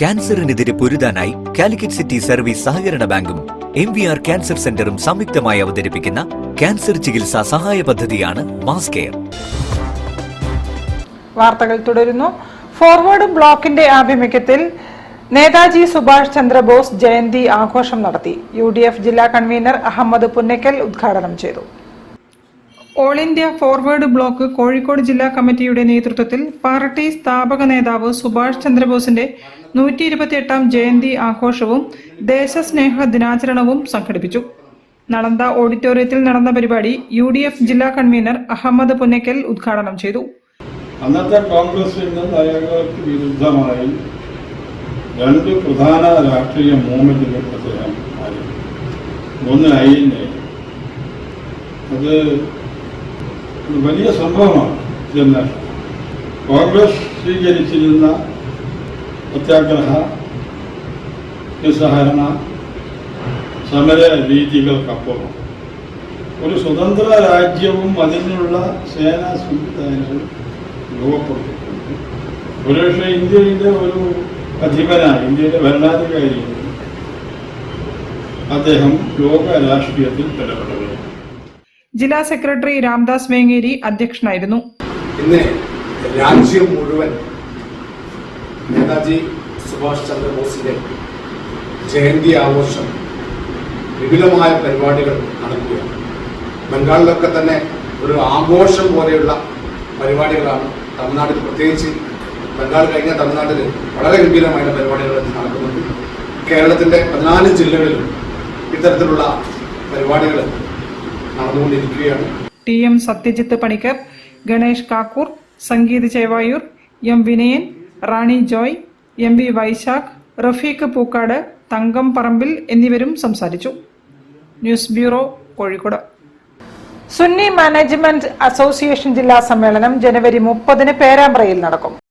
ക്യാൻസറിനെതിരെ പൊരുതാനായി Calicut city service സഹകരണ ബാങ്കും MVR cancer സെന്ററും സംയുക്തമായി അവതരിപ്പിക്കുന്ന ക്യാൻസർ ചികിത്സാ സഹായ പദ്ധതിയാണ് മാസ് കെയർ. വാർത്തകൾ തുടരുന്നു. ഫോർവേഡ് ബ്ലോക്കിന്റെ ആഭിമുഖ്യത്തിൽ നേതാജി സുഭാഷ് ചന്ദ്രബോസ് ജയന്തി ആഘോഷം നടത്തി. UDF ജില്ലാ കൺവീനർ അഹമ്മദ് പുന്നക്കൽ ഉദ്ഘാടനം ചെയ്തു. All India forward block Kozhikode ജില്ലാ കമ്മിറ്റിയുടെ നേതൃത്വത്തിൽ പാർട്ടി സ്ഥാപക നേതാവ് സുഭാഷ് ചന്ദ്രബോസിന്റെ 128ാം ജയന്തി ആഘോഷവും ദേശസ്നേഹ ദിനാചരണവും സംഘടിപ്പിച്ചു. നളന്ദ ഓഡിറ്റോറിയത്തിൽ നടന്ന പരിപാടി UDF ജില്ലാ കൺവീനർ അഹമ്മദ് പുന്നക്കൽ ഉദ്ഘാടനം ചെയ്തു. അന്നത്തെ കോൺഗ്രസിന്റെ നയങ്ങൾക്ക് വിരുദ്ധമായി രണ്ട് പ്രധാന രാഷ്ട്രീയ മൂവ്മെന്റുകൾ അദ്ദേഹം ഒന്ന് ഐഎൻഎ, അത് വലിയ സംഭവമാണ്. ഇതെന്നാൽ കോൺഗ്രസ് സ്വീകരിച്ചിരുന്ന സത്യാഗ്രഹ, നിസ്സഹകരണ സമര രീതികൾക്കപ്പുറം ഒരു സ്വതന്ത്ര രാജ്യവും അതിനുള്ള സേനാ സംവിധാനങ്ങളും രൂപപ്പെടുത്തിയിട്ടുണ്ട്. ഒരുപക്ഷെ ഇന്ത്യയുടെ ഒരു അധിപനായി, ഇന്ത്യയുടെ ഭരണാധികാരി അദ്ദേഹം ലോക രാഷ്ട്രീയത്തിൽ ഇടപെടുകയാണ്. ജില്ലാ സെക്രട്ടറി രാംദാസ് വേങ്ങേരി അധ്യക്ഷനായിരുന്നു. ഇന്ന് രാജ്യം മുഴുവൻ നേതാജി സുഭാഷ് ചന്ദ്രബോസിന്റെ ജയന്തി ആഘോഷം വിപുലമായ പരിപാടികൾ നടക്കുകയാണ്. ബംഗാളിലൊക്കെ തന്നെ ഒരു ആഘോഷം പോലെയുള്ള പരിപാടികളാണ് തമിഴ്നാട്ടിൽ, പ്രത്യേകിച്ച് ബംഗാൾ കഴിഞ്ഞ തമിഴ്നാട്ടിൽ വളരെ ഗംഭീരമായ പരിപാടികൾ നടക്കുന്നുണ്ട്. കേരളത്തിന്റെ 14 ജില്ലകളിലും ഇത്തരത്തിലുള്ള പരിപാടികൾ നടന്നുകൊണ്ടിരിക്കുകയാണ്. TM സത്യജിത്ത് പണിക്കർ, ഗണേഷ് കാക്കൂർ, സംഗീത് ചേവായൂർ, M വിനയൻ, റാണി ജോയ്, MV വൈശാഖ്, റഫീഖ് പൂക്കാട്, തങ്കം പറമ്പിൽ എന്നിവരും സംസാരിച്ചു. News bureau, Kozhikode. Sunni management association ജില്ലാ സമ്മേളനം ജനുവരി 30 പേരാമ്പ്രയിൽ നടക്കും.